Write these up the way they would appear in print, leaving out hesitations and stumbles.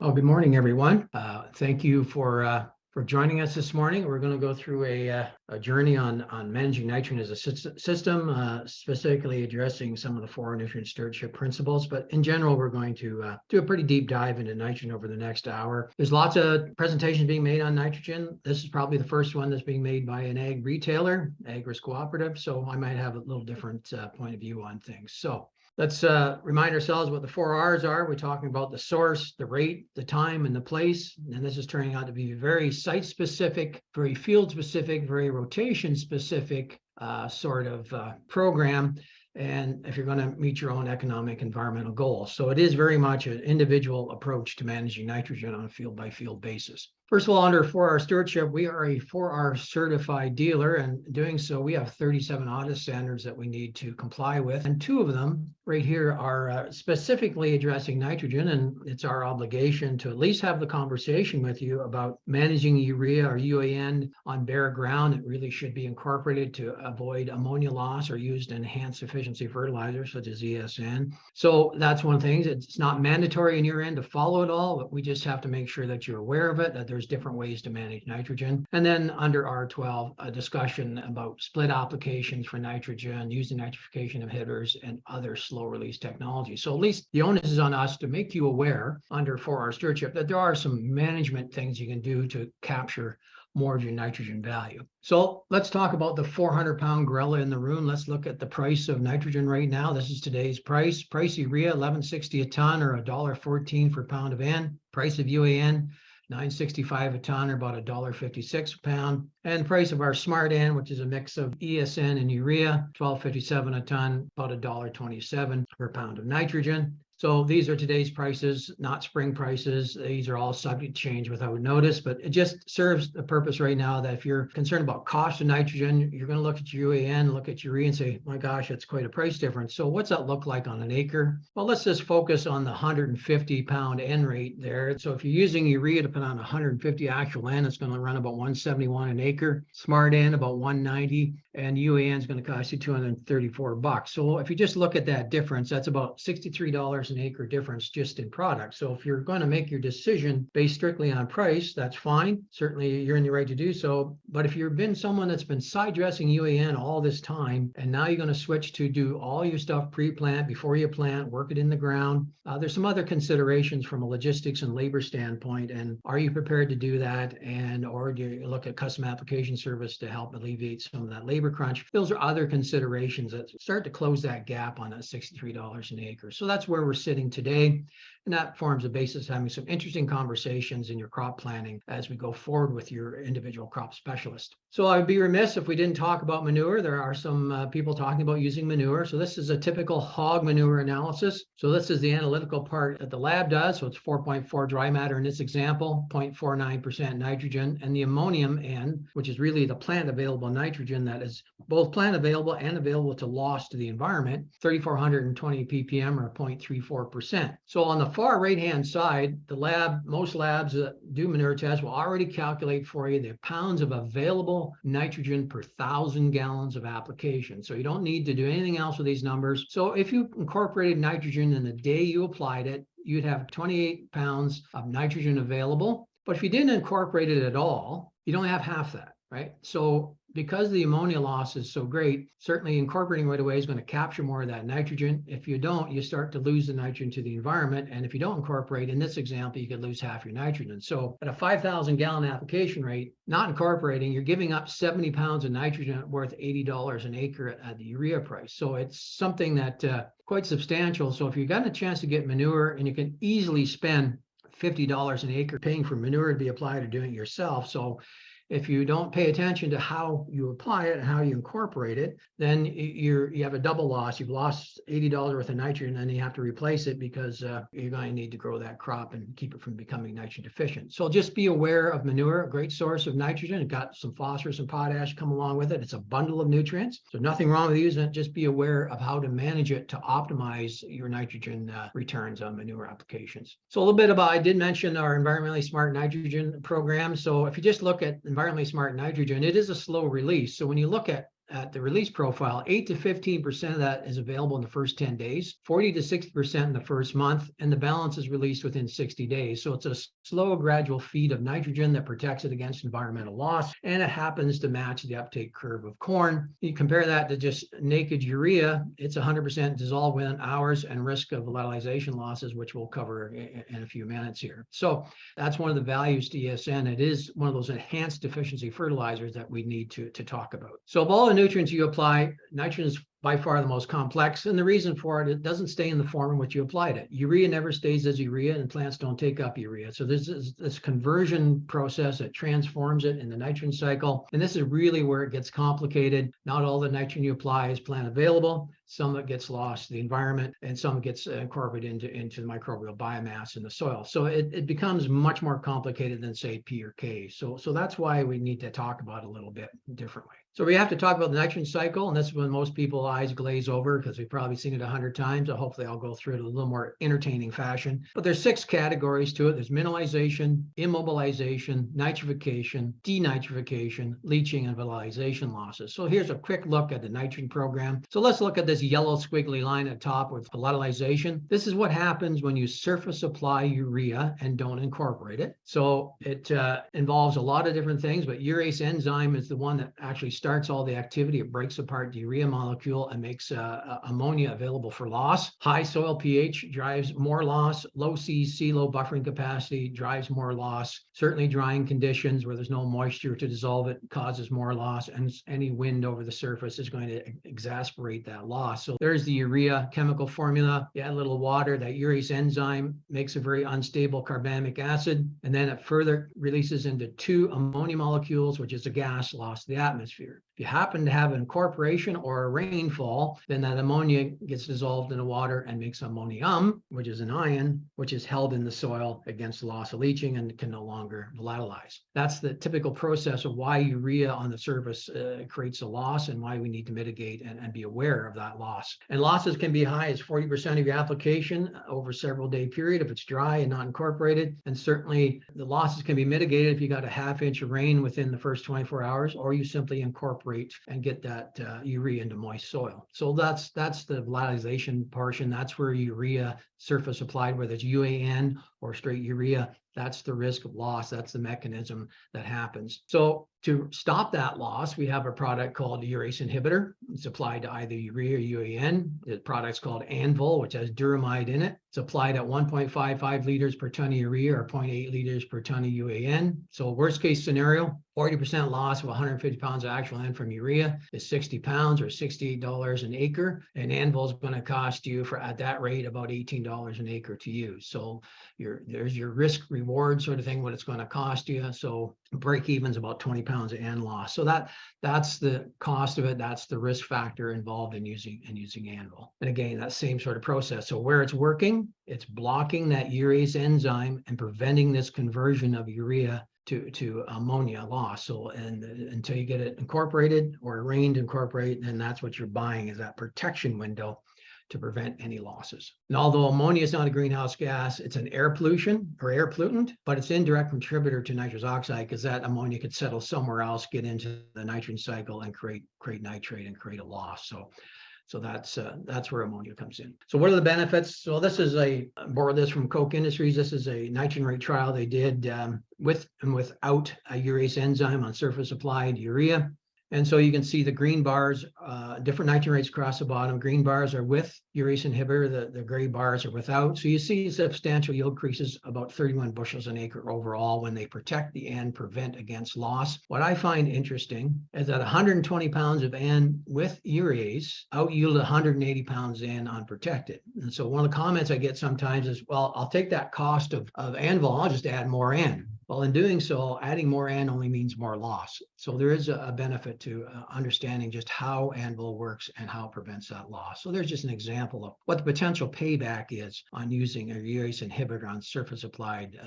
Well, good morning, everyone. Thank you for joining us this morning. We're going to go through a journey on managing nitrogen as a system, specifically addressing some of the 4 nutrient stewardship principles. But in general, we're going to do a pretty deep dive into nitrogen over the next hour. There's lots of presentations being made on nitrogen. This is probably the first one that's being made by an ag retailer, AGRIS Co-operative. So I might have a little different point of view on things. So let's remind ourselves what the 4 R's are. We're talking about the source, the rate, the time, and the place. And this is turning out to be very site-specific, very field-specific, very rotation-specific sort of program. And if you're going to meet your own economic environmental goals. So it is very much an individual approach to managing nitrogen on a field-by-field basis. First of all, under 4R stewardship, we are a 4R certified dealer, and doing so, we have 37 audit standards that we need to comply with. And 2 of them right here are specifically addressing nitrogen, and it's our obligation to at least have the conversation with you about managing urea or UAN on bare ground. It really should be incorporated to avoid ammonia loss or used in enhanced efficiency fertilizers such as ESN. So that's one thing. It's not mandatory in your end to follow it all, but we just have to make sure that you're aware of it, that there's different ways to manage nitrogen. And then under R12, a discussion about split applications for nitrogen, using nitrification inhibitors and other slow release technologies. So at least the onus is on us to make you aware under 4R stewardship that there are some management things you can do to capture more of your nitrogen value. So let's talk about the 400-pound gorilla in the room. Let's look at the price of nitrogen right now. This is today's price. Price urea, $11.60 a ton or $1.14 per pound of N. Price of UAN, $9.65 a ton or about $1.56 a pound. And the price of our Smart N, which is a mix of ESN and urea, $12.57 a ton, about $1.27 per pound of nitrogen. So these are today's prices, not spring prices. These are all subject to change without notice, but it just serves the purpose right now that if you're concerned about cost of nitrogen, you're going to look at your UAN, look at urea and say, my gosh, it's quite a price difference. So what's that look like on an acre? Well, let's just focus on the 150-pound N rate there. So if you're using urea to put on 150 actual N, it's going to run about 171 an acre. Smart N about 190, and UAN is going to cost you $234. So if you just look at that difference, that's about $63 an acre difference just in product. So if you're going to make your decision based strictly on price, that's fine. Certainly you're in the right to do so. But if you've been someone that's been side dressing UAN all this time, and now you're going to switch to do all your stuff pre-plant, before you plant, work it in the ground, there's some other considerations from a logistics and labor standpoint. And are you prepared to do that? And or do you look at custom application service to help alleviate some of that labor crunch? Those are other considerations that start to close that gap on that $63 an acre. So that's where we're sitting today. And that forms a basis of having some interesting conversations in your crop planning as we go forward with your individual crop specialist. So I would be remiss if we didn't talk about manure. There are some people talking about using manure. So this is a typical hog manure analysis. So this is the analytical part that the lab does. So it's 4.4 dry matter in this example, 0.49% nitrogen, and the ammonium N, which is really the plant available nitrogen that is both plant available and available to loss to the environment, 3,420 ppm or 0.34%. So on the far right-hand side, most labs that do manure tests will already calculate for you the pounds of available nitrogen per 1,000 gallons of application. So you don't need to do anything else with these numbers. So if you incorporated nitrogen in the day you applied it, you'd have 28 pounds of nitrogen available. But if you didn't incorporate it at all, you don't have half that, right? So because the ammonia loss is so great, certainly incorporating right away is going to capture more of that nitrogen. If you don't, you start to lose the nitrogen to the environment. And if you don't incorporate, in this example, you could lose half your nitrogen. So at a 5,000 gallon application rate, not incorporating, you're giving up 70 pounds of nitrogen worth $80 an acre at the urea price. So it's something that quite substantial. So if you've gotten a chance to get manure, and you can easily spend $50 an acre paying for manure to be applied or doing it yourself. So if you don't pay attention to how you apply it and how you incorporate it, then you have a double loss. You've lost $80 worth of nitrogen, and then you have to replace it because you're going to need to grow that crop and keep it from becoming nitrogen deficient. So just be aware of manure, a great source of nitrogen. It got some phosphorus and potash come along with it. It's a bundle of nutrients. So nothing wrong with using it. Just be aware of how to manage it to optimize your nitrogen returns on manure applications. So a little bit about, I did mention our environmentally smart nitrogen program. So if you just look at environmentally smart nitrogen, it is a slow release. So when you look at at the release profile, 8 to 15% of that is available in the first 10 days, 40 to 60% in the first month, and the balance is released within 60 days. So it's a slow, gradual feed of nitrogen that protects it against environmental loss, and it happens to match the uptake curve of corn. You compare that to just naked urea, it's 100% dissolved within hours and risk of volatilization losses, which we'll cover in a few minutes here. So that's one of the values to ESN. It is one of those enhanced deficiency fertilizers that we need to talk about. So of all the nutrients you apply, nitrogen is by far the most complex, and the reason for it, it doesn't stay in the form in which you applied it. Urea never stays as urea, and plants don't take up urea. So there's this conversion process that transforms it in the nitrogen cycle, and this is really where it gets complicated. Not all the nitrogen you apply is plant available. Some of it gets lost to the environment, and some gets incorporated into the microbial biomass in the soil. So it becomes much more complicated than, say, P or K. So that's why we need to talk about it a little bit differently. So we have to talk about the nitrogen cycle, and that's when most people's eyes glaze over because we've probably seen it 100 times. So hopefully I'll go through it in a little more entertaining fashion. But there's 6 categories to it. There's mineralization, immobilization, nitrification, denitrification, leaching, and volatilization losses. So here's a quick look at the nitrogen program. So let's look at this yellow squiggly line at top with volatilization. This is what happens when you surface apply urea and don't incorporate it. So it involves a lot of different things, but urease enzyme is the one that actually starts all the activity. It breaks apart the urea molecule and makes ammonia available for loss. High soil pH drives more loss. Low CEC, low buffering capacity drives more loss. Certainly drying conditions where there's no moisture to dissolve it causes more loss, and any wind over the surface is going to exacerbate that loss. So there's the urea chemical formula. You add a little water, that urease enzyme makes a very unstable carbamic acid, and then it further releases into 2 ammonia molecules, which is a gas lost to the atmosphere. If you happen to have an incorporation or a rainfall, then that ammonia gets dissolved in the water and makes ammonium, which is an ion, which is held in the soil against the loss of leaching and can no longer volatilize. That's the typical process of why urea on the surface creates a loss, and why we need to mitigate and be aware of that loss. And losses can be high as 40% of your application over a several day period if it's dry and not incorporated. And certainly the losses can be mitigated if you got a ½ inch of rain within the first 24 hours, or you simply incorporate and get that urea into moist soil. So that's the volatilization portion. That's where urea surface applied, whether it's UAN or straight urea, that's the risk of loss. That's the mechanism that happens. So to stop that loss, we have a product called urease inhibitor. It's applied to either urea or UAN. The product's called Anvil, which has duramide in it. It's applied at 1.55 liters per ton of urea or 0.8 liters per ton of UAN. So worst case scenario, 40% loss of 150 pounds of actual N from urea is 60 pounds or $68 an acre. And Anvil is going to cost you, for at that rate, about $18 an acre to use. So there's your risk reward sort of thing, what it's going to cost you. So break even is about 20 pounds of N loss. So that's the cost of it. That's the risk factor involved in using Anvil. And again, that same sort of process. So where it's working, it's blocking that urease enzyme and preventing this conversion of urea to ammonia loss. So until you get it incorporated or rain to incorporate, then that's what you're buying, is that protection window to prevent any losses. And although ammonia is not a greenhouse gas, it's an air pollution or air pollutant, but it's an indirect contributor to nitrous oxide, because that ammonia could settle somewhere else, get into the nitrogen cycle, and create nitrate and create a loss. So that's where ammonia comes in. So what are the benefits? So this is I borrowed this from Koch Industries. This is a nitrogen rate trial they did with and without a urease enzyme on surface applied urea. And so you can see the green bars, different nitrogen rates across the bottom. Green bars are with urease inhibitor, the gray bars are without. So you see substantial yield increases, about 31 bushels an acre overall, when they protect the N, prevent against loss. What I find interesting is that 120 pounds of N with urease out yield 180 pounds N unprotected. And so one of the comments I get sometimes is, well, I'll take that cost of Anvil, I'll just add more N. Well, in doing so, adding more N only means more loss. So there is a benefit to understanding just how Anvil works and how it prevents that loss. So there's just an example of what the potential payback is on using a urease inhibitor on surface applied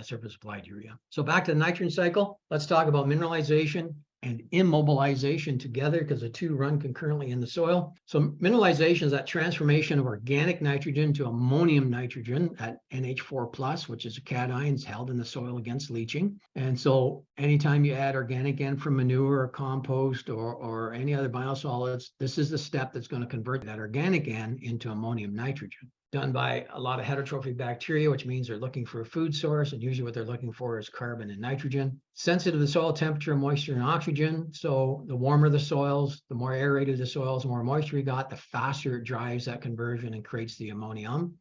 urea. So back to the nitrogen cycle, let's talk about mineralization. and immobilization together because the two run concurrently in the soil. So mineralization is that transformation of organic nitrogen to ammonium nitrogen at NH4+, which is a cation held in the soil against leaching. And so anytime you add organic N from manure or compost or any other biosolids, this is the step that's going to convert that organic N into ammonium nitrogen. Done by a lot of heterotrophic bacteria, which means they're looking for a food source, and usually what they're looking for is carbon and nitrogen. Sensitive to soil temperature, moisture, and oxygen. So the warmer the soils, the more aerated the soils, the more moisture you got, the faster it drives that conversion and creates the ammonium.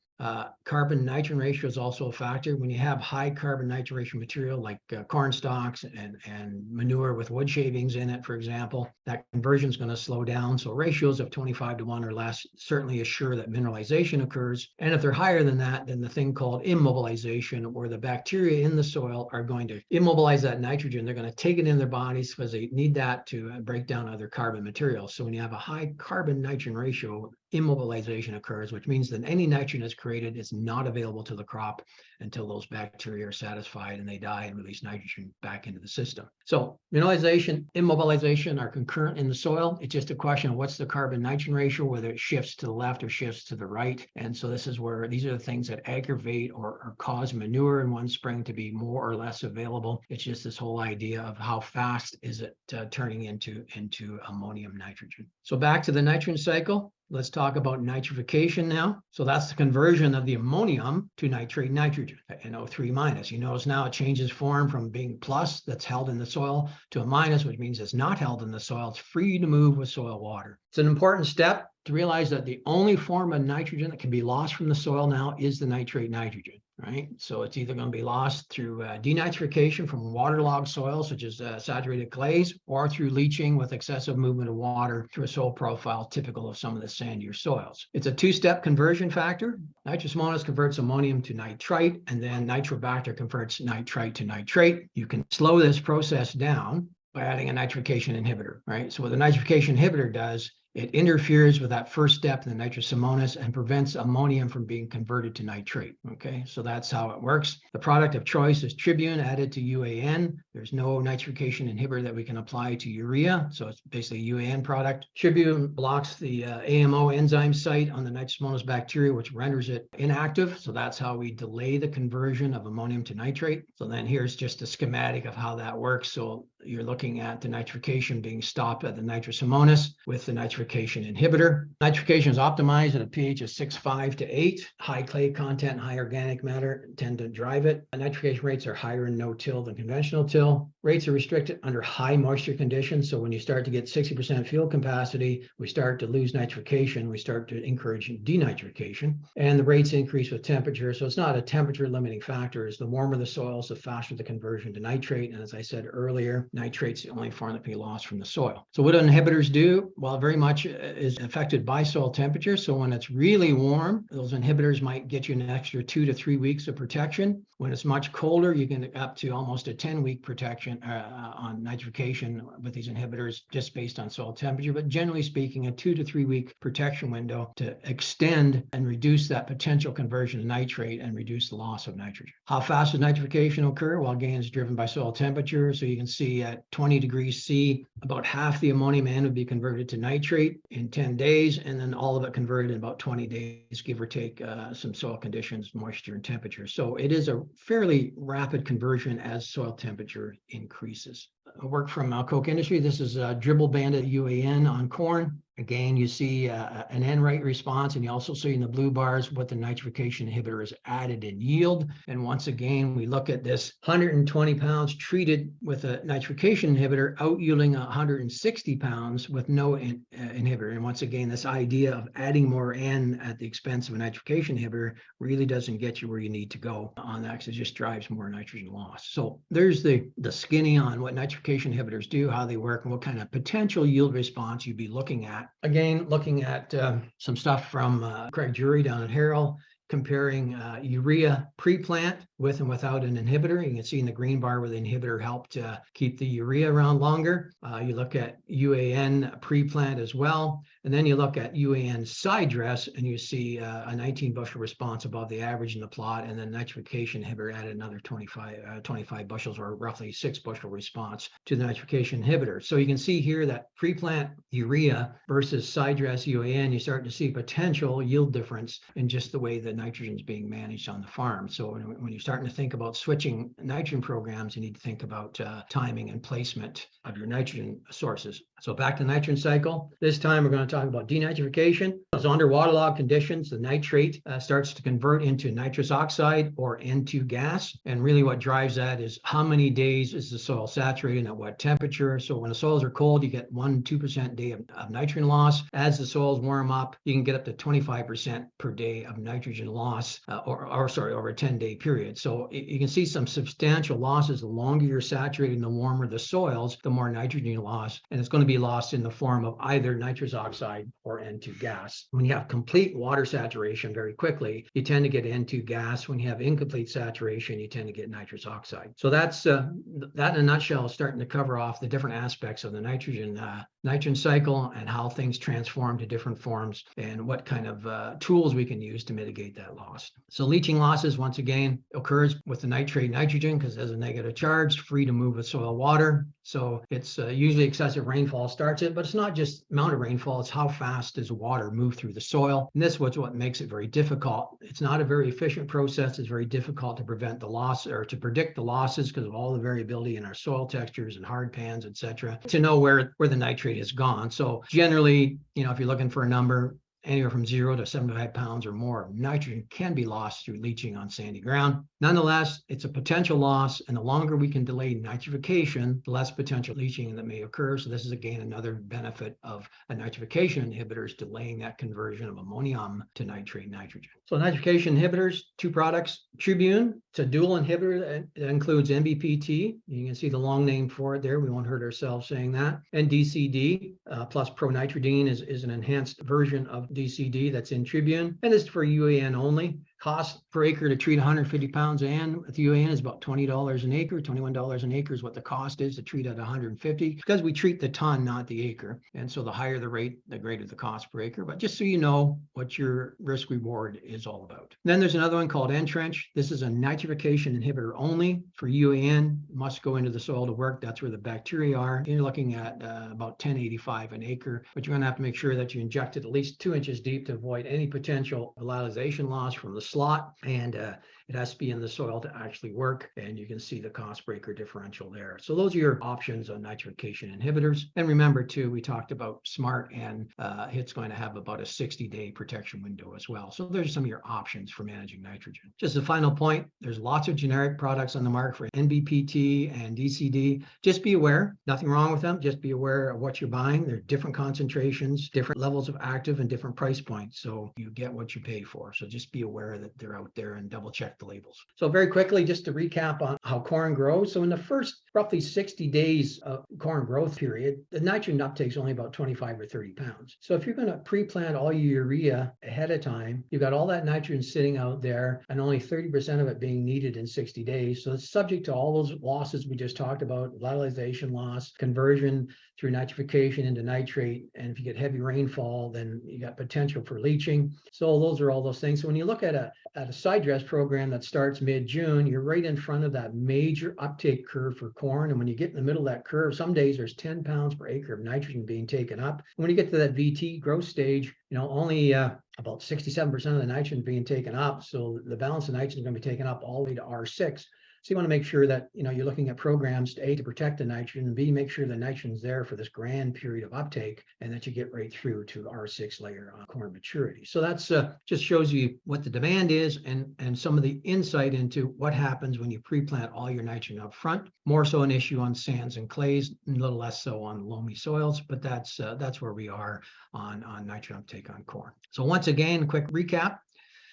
Carbon nitrogen ratio is also a factor. When you have high carbon nitrogen ratio material like corn stalks and manure with wood shavings in it, for example, that conversion is going to slow down. So ratios of 25:1 or less certainly assure that mineralization occurs. And if they're higher than that, then the thing called immobilization, where the bacteria in the soil are going to immobilize that nitrogen. They're going to take it in their bodies because they need that to break down other carbon materials. So when you have a high carbon nitrogen ratio, immobilization occurs, which means that any nitrogen that's created is not available to the crop until those bacteria are satisfied and they die and release nitrogen back into the system. So mineralization, immobilization are concurrent in the soil. It's just a question of what's the carbon nitrogen ratio, whether it shifts to the left or shifts to the right. And so this is where these are the things that aggravate or cause manure in one spring to be more or less available. It's just this whole idea of how fast is it turning into ammonium nitrogen. So back to the nitrogen cycle. Let's talk about nitrification now. So that's the conversion of the ammonium to nitrate nitrogen, NO3-. You notice now it changes form from being plus, that's held in the soil, to a minus, which means it's not held in the soil. It's free to move with soil water. It's an important step to realize that the only form of nitrogen that can be lost from the soil now is the nitrate nitrogen, right? So it's either going to be lost through denitrification from waterlogged soils, such as saturated clays, or through leaching with excessive movement of water through a soil profile typical of some of the sandier soils. It's a two-step conversion factor. Nitrous monols converts ammonium to nitrite, and then nitrobacter converts nitrite to nitrate. You can slow this process down by adding a nitrification inhibitor, right? So what the nitrification inhibitor does, it interferes with that first step in the nitrous ammonium and prevents ammonium from being converted to nitrate, okay? So that's how it works. The product of choice is Tribune added to UAN. There's no nitrification inhibitor that we can apply to urea, so it's basically a UAN product. Tribune blocks the AMO enzyme site on the nitrous monols bacteria, which renders it inactive. So that's how we delay the conversion of ammonium to nitrate. So then here's just a schematic of how that works. So you're looking at the nitrification being stopped at the nitrous ammonium with the nitrification inhibitor. Nitrification is optimized at a pH of 6.5 to 8. High clay content and high organic matter tend to drive it. Nitrification rates are higher in no-till than conventional till. Rates are restricted under high moisture conditions. So when you start to get 60% field capacity, we start to lose nitrification. We start to encourage denitrification. And the rates increase with temperature. So it's not a temperature limiting factor. As the warmer the soils, the faster the conversion to nitrate. And as I said earlier, nitrate's the only form that can be lost from the soil. So what do inhibitors do? Well, very much is affected by soil temperature. So when it's really warm, those inhibitors might get you an extra 2 to 3 weeks of protection. When it's much colder, you can get up to almost a 10-week protection on nitrification with these inhibitors just based on soil temperature. But generally speaking, a 2 to 3 week protection window to extend and reduce that potential conversion to nitrate and reduce the loss of nitrogen. How fast does nitrification occur? Well, again, it's driven by soil temperature. So you can see at 20 degrees C, about half the ammonium N would be converted to nitrate in 10 days, and then all of it converted in about 20 days, give or take some soil conditions, moisture, and temperature. So it is a fairly rapid conversion as soil temperature increases. Work from Koch Industry. This is a dribble banded UAN on corn. Again, you see an N rate response, and you also see in the blue bars what the nitrification inhibitor is added in yield. And once again, we look at this 120 pounds treated with a nitrification inhibitor out yielding 160 pounds with no inhibitor. And once again, this idea of adding more N at the expense of a nitrification inhibitor really doesn't get you where you need to go on that, because it just drives more nitrogen loss. So there's the skinny on what nitrification inhibitors do, how they work, and what kind of potential yield response you'd be looking at. Again, looking at some stuff from Craig Jury down at Harrell, comparing urea pre-plant with and without an inhibitor. You can see in the green bar where the inhibitor helped keep the urea around longer. You look at UAN pre-plant as well. And then you look at UAN side dress and you see a 19 bushel response above the average in the plot, and then nitrification inhibitor added another 25 bushels, or roughly 6 bushel response to the nitrification inhibitor. So you can see here that pre-plant urea versus side dress UAN, you start to see potential yield difference in just the way the nitrogen is being managed on the farm. So when you're starting to think about switching nitrogen programs, you need to think about timing and placement of your nitrogen sources. So back to the nitrogen cycle. This time we're going to talk about denitrification. So under waterlogged conditions, the nitrate starts to convert into nitrous oxide or N2 gas. And really what drives that is how many days is the soil saturated and at what temperature. So when the soils are cold, you get 1-2% day of nitrogen loss. As the soils warm up, you can get up to 25% per day of nitrogen loss, over a 10-day period. So you can see some substantial losses. The longer you're saturated and the warmer the soils, the more nitrogen you lost. And it's going to be lost in the form of either nitrous oxide or N2 gas. When you have complete water saturation very quickly, you tend to get N2 gas. When you have incomplete saturation, you tend to get nitrous oxide. So that's that in a nutshell is starting to cover off the different aspects of the nitrogen cycle and how things transform to different forms and what kind of tools we can use to mitigate that loss. So leaching losses, once again, occurs with the nitrate nitrogen because it has a negative charge, free to move with soil water. So it's usually excessive rainfall starts it, but it's not just amount of rainfall, it's how fast does water move through the soil. And this is what makes it very difficult. It's not a very efficient process. It's very difficult to prevent the loss or to predict the losses because of all the variability in our soil textures and hard pans, etc., to know where the nitrate has gone. So generally, if you're looking for a number, anywhere from 0 to 75 pounds or more of nitrogen can be lost through leaching on sandy ground. Nonetheless, it's a potential loss, and the longer we can delay nitrification, the less potential leaching that may occur. So this is, again, another benefit of a nitrification inhibitor is delaying that conversion of ammonium to nitrate nitrogen. So nitrification inhibitors, 2 products. Tribune, it's a dual inhibitor that includes NBPT. You can see the long name for it there. We won't hurt ourselves saying that. And DCD plus pronitridine is an enhanced version of DCD that's in Tribune, and it's for UAN only. Cost per acre to treat 150 pounds and with UAN is about $20 an acre. $21 an acre is what the cost is to treat at 150 because we treat the ton, not the acre. And so the higher the rate, the greater the cost per acre. But just so you know what your risk reward is all about. And then there's another one called Entrench. This is a nitrification inhibitor only for UAN. Must go into the soil to work. That's where the bacteria are. You're looking at about 1085 an acre, but you're going to have to make sure that you inject it at least 2 inches deep to avoid any potential volatilization loss from the slot, and it has to be in the soil to actually work, and you can see the cost breaker differential there. So those are your options on nitrification inhibitors. And remember too, we talked about SMART, and it's going to have about a 60-day protection window as well. So there's some of your options for managing nitrogen. Just a final point, there's lots of generic products on the market for NBPT and DCD. Just be aware, nothing wrong with them, just be aware of what you're buying. They're different concentrations, different levels of active, and different price points. So you get what you pay for. So just be aware that they're out there and double check the labels. So very quickly, just to recap on how corn grows. So in the first roughly 60 days of corn growth period, the nitrogen uptake is only about 25 or 30 pounds. So if you're going to pre-plant all your urea ahead of time, you've got all that nitrogen sitting out there and only 30% of it being needed in 60 days. So it's subject to all those losses we just talked about, volatilization loss, conversion through nitrification into nitrate. And if you get heavy rainfall, then you got potential for leaching. So those are all those things. So when you look at a side dress program that starts mid-June, you're right in front of that major uptake curve for corn. And when you get in the middle of that curve, some days there's 10 pounds per acre of nitrogen being taken up. And when you get to that VT growth stage, only about 67% of the nitrogen being taken up. So the balance of nitrogen is going to be taken up all the way to R6. So you want to make sure that, you're looking at programs to A, to protect the nitrogen, and B, make sure the nitrogen's there for this grand period of uptake and that you get right through to R6 layer on corn maturity. So that's just shows you what the demand is and some of the insight into what happens when you pre-plant all your nitrogen up front. More so an issue on sands and clays, a little less so on loamy soils, but that's where we are on nitrogen uptake on corn. So once again, quick recap.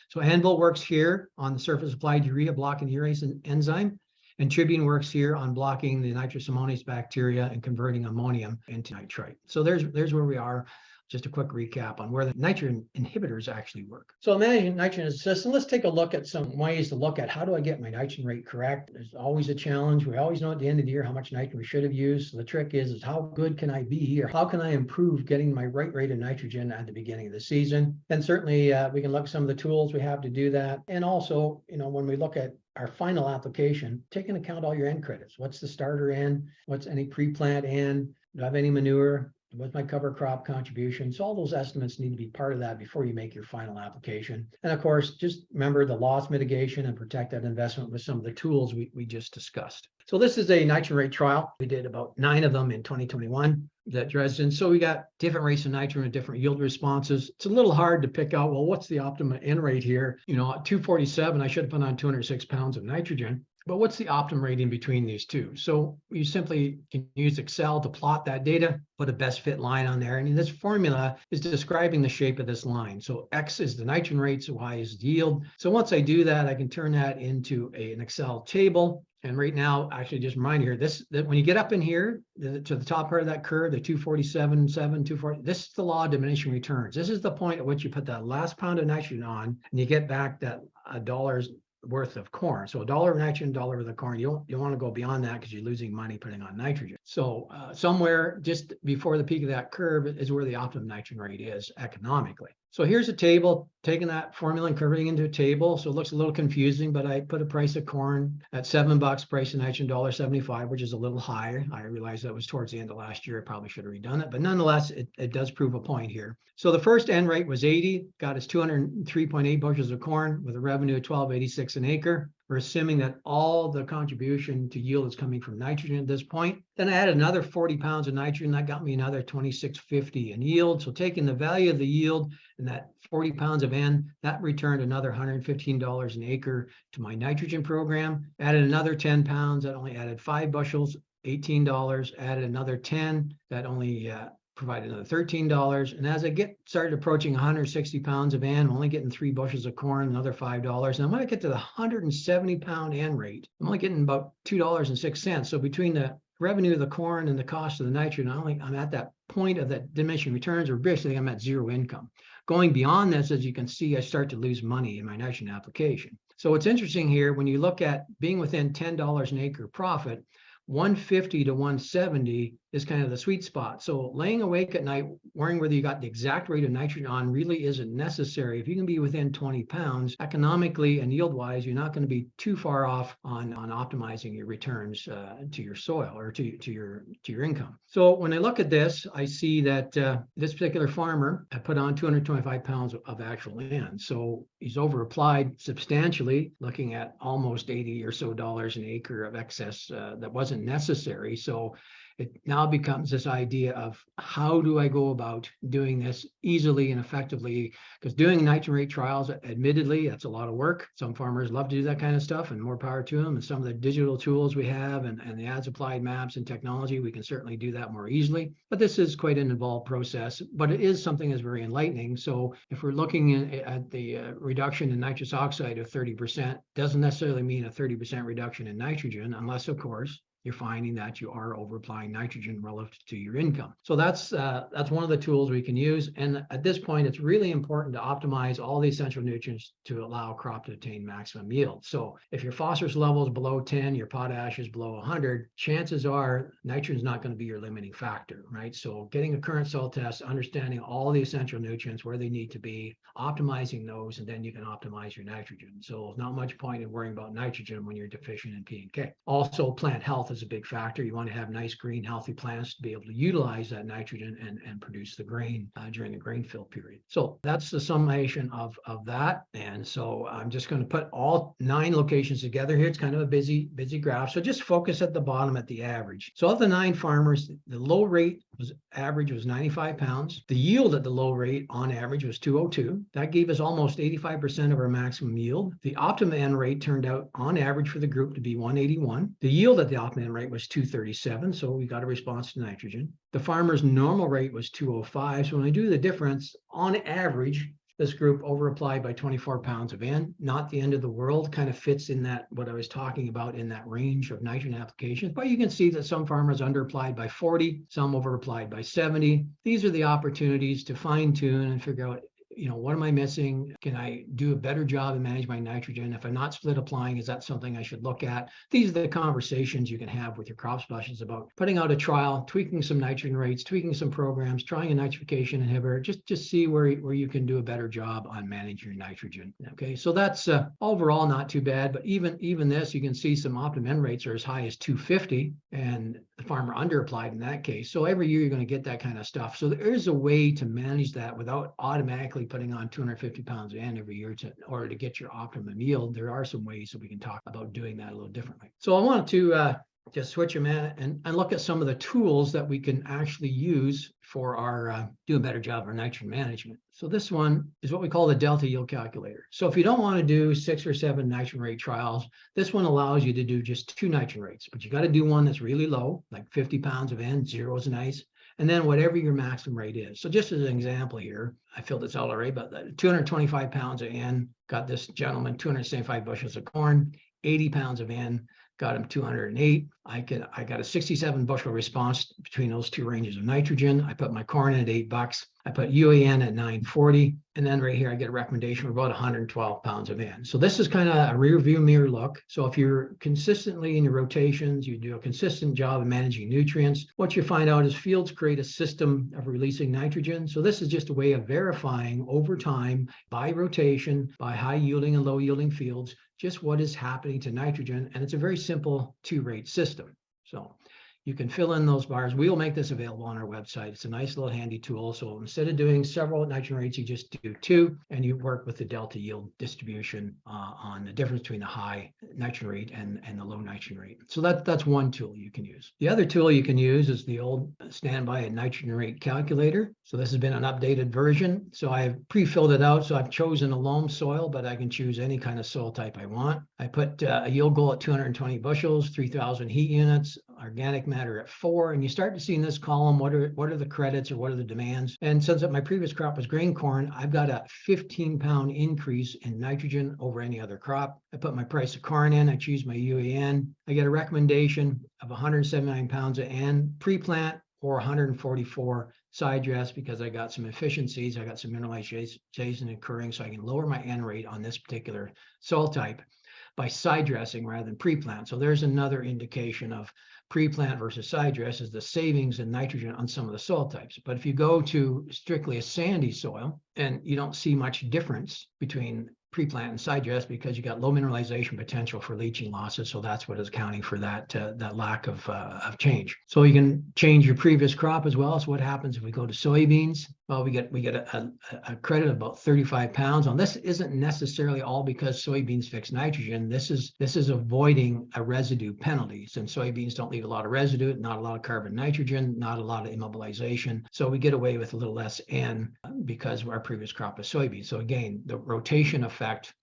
So Anvil works here on the surface applied urea, blocking the urease enzyme, and Tribune works here on blocking the nitrous ammoniase bacteria and converting ammonium into nitrite. So there's where we are just a quick recap on where the nitrogen inhibitors actually work. So managing nitrogen as a system, let's take a look at some ways to look at how do I get my nitrogen rate correct. There's always a challenge. We always know at the end of the year how much nitrogen we should have used. So the trick is how good can I be, or how can I improve getting my right rate of nitrogen at the beginning of the season? And certainly we can look at some of the tools we have to do that. And also, when we look at our final application, take into account all your end credits. What's the starter end? What's any pre-plant end? Do I have any manure? What's my cover crop contribution? So all those estimates need to be part of that before you make your final application. And of course, just remember the loss mitigation and protect that investment with some of the tools we just discussed. So this is a nitrogen rate trial. We did about 9 of them in 2021 at Dresden. So we got different rates of nitrogen and different yield responses. It's a little hard to pick out, well, what's the optimum N rate here? At 247, I should have put on 206 pounds of nitrogen. But what's the optimum rating between these two? So you simply can use Excel to plot that data, put a best fit line on there. And this formula is describing the shape of this line. So X is the nitrogen rate, so Y is the yield. So once I do that, I can turn that into an Excel table. And right now, actually, just remind you here, that when you get up in here to the top part of that curve, the 247.7, 240, this is the law of diminishing returns. This is the point at which you put that last pound of nitrogen on, and you get back that $1 worth of corn. So $1 of nitrogen, $1 worth of corn. You don't want to go beyond that because you're losing money putting on nitrogen. So somewhere just before the peak of that curve is where the optimum nitrogen rate is economically. So here's a table, taking that formula and converting into a table. So it looks a little confusing, but I put a price of corn at $7, price of nitrogen $1.75, which is a little higher. I realized that was towards the end of last year. I probably should have redone it, but nonetheless, it does prove a point here. So the first end rate was 80, got us 203.8 bushels of corn with a revenue of $12.86 an acre. We're assuming that all the contribution to yield is coming from nitrogen at this point. Then I added another 40 pounds of nitrogen. That got me another 26.50 in yield. So taking the value of the yield and that 40 pounds of N, that returned another $115 an acre to my nitrogen program. Added another 10 pounds. That only added 5 bushels, $18. Added another 10. That only provided another $13. And as I started approaching 160 pounds of N, I'm only getting 3 bushels of corn, another $5. And when I get to the 170 pound N rate, I'm only getting about $2.06. So between the revenue of the corn and the cost of the nitrogen, I'm at that point of that diminishing returns, or basically I'm at zero income. Going beyond this, as you can see, I start to lose money in my nitrogen application. So what's interesting here, when you look at being within $10 an acre profit, 150 to 170 is kind of the sweet spot. So laying awake at night, worrying whether you got the exact rate of nitrogen on really isn't necessary. If you can be within 20 pounds, economically and yield-wise, you're not going to be too far off on optimizing your returns to your soil or to your income. So when I look at this, I see that this particular farmer had put on 225 pounds of actual land. So he's over-applied substantially, looking at almost $80 or so an acre of excess that wasn't necessary. So it now becomes this idea of how do I go about doing this easily and effectively? Because doing nitrogen rate trials, admittedly, that's a lot of work. Some farmers love to do that kind of stuff, and more power to them. And some of the digital tools we have and the as applied maps and technology, we can certainly do that more easily. But this is quite an involved process, but it is something that's very enlightening. So if we're looking at the reduction in nitrous oxide of 30%, doesn't necessarily mean a 30% reduction in nitrogen, unless, of course, you're finding that you are over-applying nitrogen relative to your income. So that's one of the tools we can use. And at this point, it's really important to optimize all the essential nutrients to allow a crop to attain maximum yield. So if your phosphorus level is below 10, your potash is below 100, chances are nitrogen is not going to be your limiting factor, right? So getting a current soil test, understanding all the essential nutrients, where they need to be, optimizing those, and then you can optimize your nitrogen. So not much point in worrying about nitrogen when you're deficient in P and K. Also, plant health is a big factor. You want to have nice, green, healthy plants to be able to utilize that nitrogen and produce the grain during the grain fill period. So that's the summation of that. And so I'm just going to put all 9 locations together here. It's kind of a busy graph. So just focus at the bottom at the average. So of the 9 farmers, the low rate average was 95 pounds. The yield at the low rate on average was 202. That gave us almost 85% of our maximum yield. The optimum N rate turned out on average for the group to be 181. The yield at the optimum N rate was 237, so we got a response to nitrogen. The farmer's normal rate was 205. So when I do the difference, on average, This group over-applied by 24 pounds of N, not the end of the world, kind of fits in that, what I was talking about in that range of nitrogen applications. But you can see that some farmers under-applied by 40, some over-applied by 70. These are the opportunities to fine-tune and figure out, what am I missing? Can I do a better job and manage my nitrogen? If I'm not split applying, is that something I should look at? These are the conversations you can have with your crop specialists about putting out a trial, tweaking some nitrogen rates, tweaking some programs, trying a nitrification inhibitor, just see where you can do a better job on managing your nitrogen. Okay, so that's overall not too bad, but even this, you can see some optimum N rates are as high as 250, and the farmer underapplied in that case. So every year you're going to get that kind of stuff. So there is a way to manage that without automatically putting on 250 pounds of N every year in order to get your optimum yield. There are some ways that we can talk about doing that a little differently. So I wanted to just switch them in and look at some of the tools that we can actually use for our do a better job of our nitrogen management. So this one is what we call the delta yield calculator. So if you don't want to do 6 or 7 nitrogen rate trials, this one allows you to do just 2 nitrogen rates, but you got to do one that's really low, like 50 pounds of N, 0 is nice, and then whatever your maximum rate is. So just as an example here, I filled this out already, but 225 pounds of N, got this gentleman 275 bushels of corn, 80 pounds of N, got him 208. I got a 67 bushel response between those 2 ranges of nitrogen. I put my corn in at $8. I put UAN at 940. And then right here, I get a recommendation for about 112 pounds of N. So this is kind of a rear view mirror look. So if you're consistently in your rotations, you do a consistent job of managing nutrients, what you find out is fields create a system of releasing nitrogen. So this is just a way of verifying over time by rotation, by high yielding and low yielding fields, just what is happening to nitrogen. And it's a very simple 2-rate system. So you can fill in those bars. We'll make this available on our website. It's a nice little handy tool. So instead of doing several nitrogen rates, you just do 2, and you work with the delta yield distribution on the difference between the high nitrogen rate and the low nitrogen rate. So that's one tool you can use. The other tool you can use is the old standby nitrogen rate calculator. So this has been an updated version. So I've pre-filled it out. So I've chosen a loam soil, but I can choose any kind of soil type I want. I put a yield goal at 220 bushels, 3,000 heat units, organic matter at 4, and you start to see in this column what are the credits or what are the demands. And since my previous crop was grain corn, I've got a 15-pound increase in nitrogen over any other crop. I put my price of corn in, I choose my UAN. I get a recommendation of 179 pounds of N pre-plant or 144 side dress because I got some efficiencies, I got some mineralization occurring, so I can lower my N rate on this particular soil type by side dressing rather than pre-plant. So there's another indication of pre-plant versus side dress is the savings in nitrogen on some of the soil types. But if you go to strictly a sandy soil, and you don't see much difference between pre-plant and side dress because you got low mineralization potential for leaching losses. So that's what is accounting for that lack of change. So you can change your previous crop as well. So what happens if we go to soybeans? Well, we get a credit of about 35 pounds. Now this isn't necessarily all because soybeans fix nitrogen. This is avoiding a residue penalty. Since soybeans don't leave a lot of residue, not a lot of carbon nitrogen, not a lot of immobilization. So we get away with a little less N because our previous crop is soybeans. So again, the rotation effect,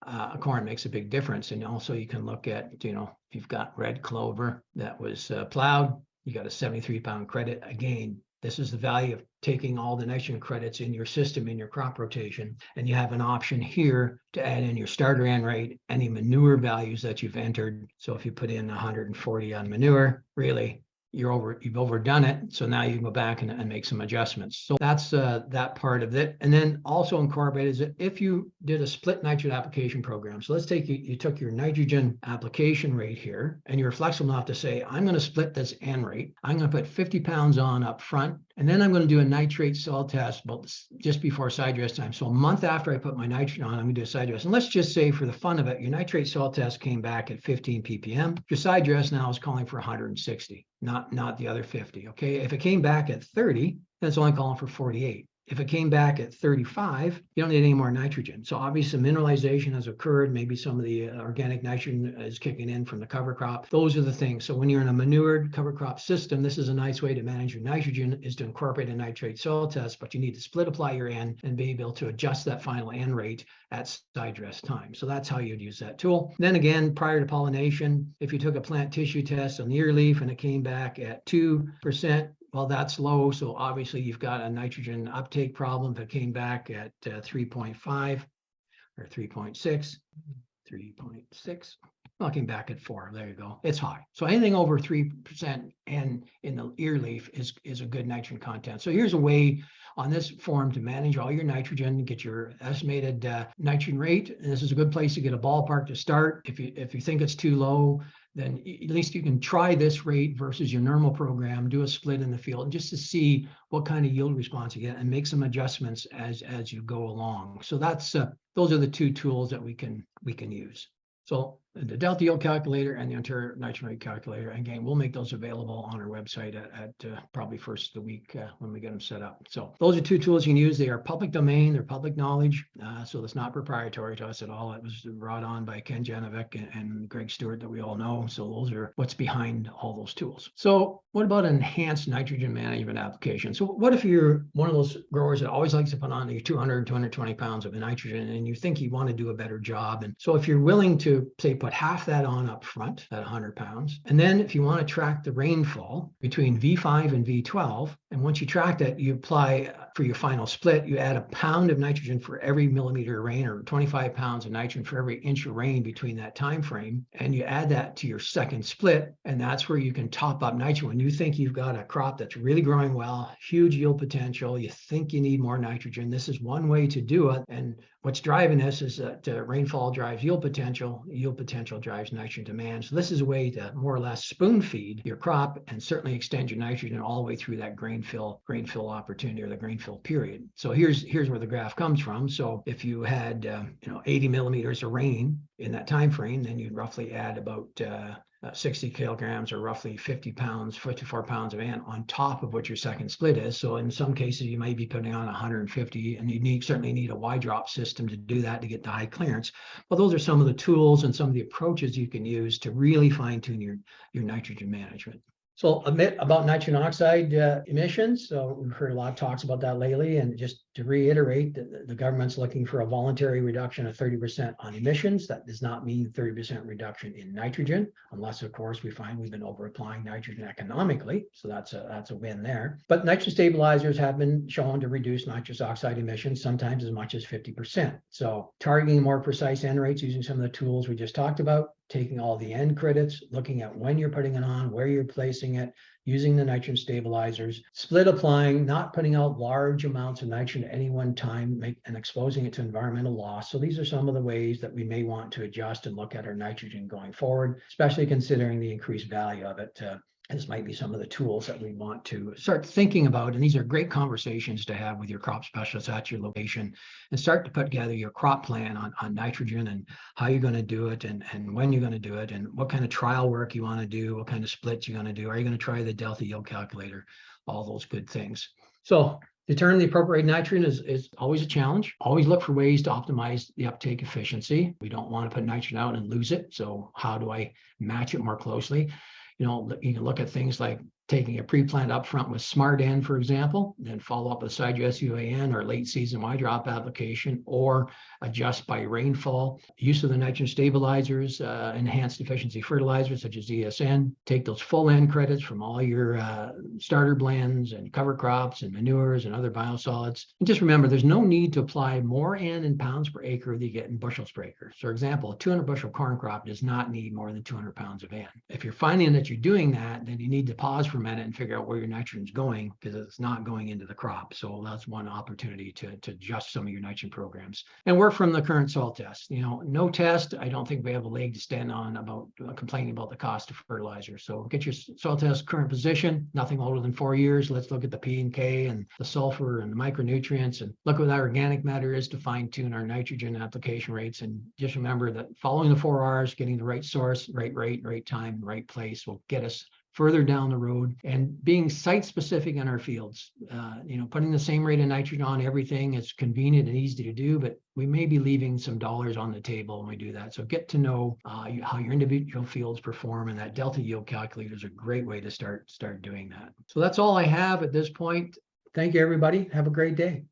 corn makes a big difference. And also you can look at, if you've got red clover that was plowed, you got a 73-pound credit. Again, this is the value of taking all the nitrogen credits in your system, in your crop rotation. And you have an option here to add in your starter N rate, any manure values that you've entered. So if you put in 140 on manure, really, you've overdone it. So now you can go back and make some adjustments. So that's that part of it. And then also incorporated is that if you did a split nitrogen application program, so let's take you took your nitrogen application rate here, and you're flexible enough to say, I'm going to split this N rate. I'm going to put 50 pounds on up front, and then I'm going to do a nitrate soil test about just before side dress time. So a month after I put my nitrogen on, I'm going to do a side dress. And let's just say for the fun of it, your nitrate soil test came back at 15 ppm. Your side dress now is calling for 160. Not the other 50, okay? If it came back at 30, then it's only calling for 48. If it came back at 35, you don't need any more nitrogen. So obviously mineralization has occurred. Maybe some of the organic nitrogen is kicking in from the cover crop. Those are the things. So when you're in a manured cover crop system, this is a nice way to manage your nitrogen, is to incorporate a nitrate soil test, but you need to split apply your N and be able to adjust that final N rate at side dress time. So that's how you'd use that tool. Then again, prior to pollination, if you took a plant tissue test on the ear leaf and it came back at 2%, Well, that's low. So obviously you've got a nitrogen uptake problem that came back at 3.5 or 3.6, 3.6. Well, it came back at 4. There you go. It's high. So anything over 3% and in the ear leaf is a good nitrogen content. So here's a way on this form to manage all your nitrogen, get your estimated nitrogen rate. And this is a good place to get a ballpark to start. If you think it's too low, then at least you can try this rate versus your normal program, do a split in the field just to see what kind of yield response you get and make some adjustments as you go along. So that's those are the two tools that we can use. So the delta yield calculator and the Ontario nitrogen rate calculator, again, we'll make those available on our website at probably first of the week when we get them set up. So those are two tools you can use. They are public domain, they're public knowledge, so it's not proprietary to us at all. It was brought on by Ken Janovic and Greg Stewart that we all know. So those are what's behind all those tools. So what about enhanced nitrogen management application? So what if you're one of those growers that always likes to put on your 200, 220 pounds of nitrogen and you think you want to do a better job? And so if you're willing to, say, put half that on up front, that 100 pounds, and then if you want to track the rainfall between V5 and V12, and once you track that, you apply for your final split, you add a pound of nitrogen for every millimeter of rain, or 25 pounds of nitrogen for every inch of rain between that time frame, and you add that to your second split, and that's where you can top up nitrogen. When you think you've got a crop that's really growing well, huge yield potential, you think you need more nitrogen, this is one way to do it. And what's driving this is that rainfall drives yield potential drives nitrogen demand. So this is a way to more or less spoon feed your crop and certainly extend your nitrogen all the way through that grain fill opportunity or the grain fill period. So here's where the graph comes from. So if you had 80 millimeters of rain in that time frame, then you'd roughly add about 60 kilograms or roughly 54 pounds of N on top of what your second split is. So in some cases, you might be putting on 150, and you certainly need a Y drop system to do that to get the high clearance. But those are some of the tools and some of the approaches you can use to really fine tune your nitrogen management. So a bit about nitrogen oxide emissions. So we've heard a lot of talks about that lately. And just to reiterate, the government's looking for a voluntary reduction of 30% on emissions. That does not mean 30% reduction in nitrogen, unless, of course, we find we've been over applying nitrogen economically. So that's a win there. But nitrogen stabilizers have been shown to reduce nitrous oxide emissions, sometimes as much as 50%. So targeting more precise N rates using some of the tools we just talked about, taking all the end credits, looking at when you're putting it on, where you're placing it, using the nitrogen stabilizers, split applying, not putting out large amounts of nitrogen at any one time, and exposing it to environmental loss. So these are some of the ways that we may want to adjust and look at our nitrogen going forward, especially considering the increased value of it. This might be some of the tools that we want to start thinking about. And these are great conversations to have with your crop specialists at your location, and start to put together your crop plan on nitrogen and how you're going to do it, and when you're going to do it, and what kind of trial work you want to do, what kind of splits you're going to do. Are you going to try the delta yield calculator? All those good things. So determining the appropriate nitrogen is always a challenge. Always look for ways to optimize the uptake efficiency. We don't want to put nitrogen out and lose it. So how do I match it more closely? You can look at things like taking a pre-plant upfront with Smart N, for example, then follow up with Sidedress UAN or late season Y drop application, or adjust by rainfall. Use of the nitrogen stabilizers, enhanced efficiency fertilizers such as ESN. Take those full N credits from all your starter blends and cover crops and manures and other biosolids. And just remember, there's no need to apply more N in pounds per acre than you get in bushels per acre. So for example, a 200 bushel corn crop does not need more than 200 pounds of N. If you're finding that you're doing that, then you need to pause for a minute and figure out where your nitrogen's going, because it's not going into the crop. So that's one opportunity to adjust some of your nitrogen programs and work from the current soil test. No test, I don't think we have a leg to stand on about complaining about the cost of fertilizer. So get your soil test current position, nothing older than 4 years. Let's look at the P and K and the sulfur and the micronutrients, and look what that organic matter is to fine tune our nitrogen application rates. And just remember that following the 4 R's, getting the right source, right rate, right time, right place will get us further down the road, and being site specific in our fields. Putting the same rate of nitrogen on everything is convenient and easy to do, but we may be leaving some dollars on the table when we do that. So get to know how your individual fields perform, and that delta yield calculator is a great way to start doing that. So that's all I have at this point. Thank you, everybody. Have a great day.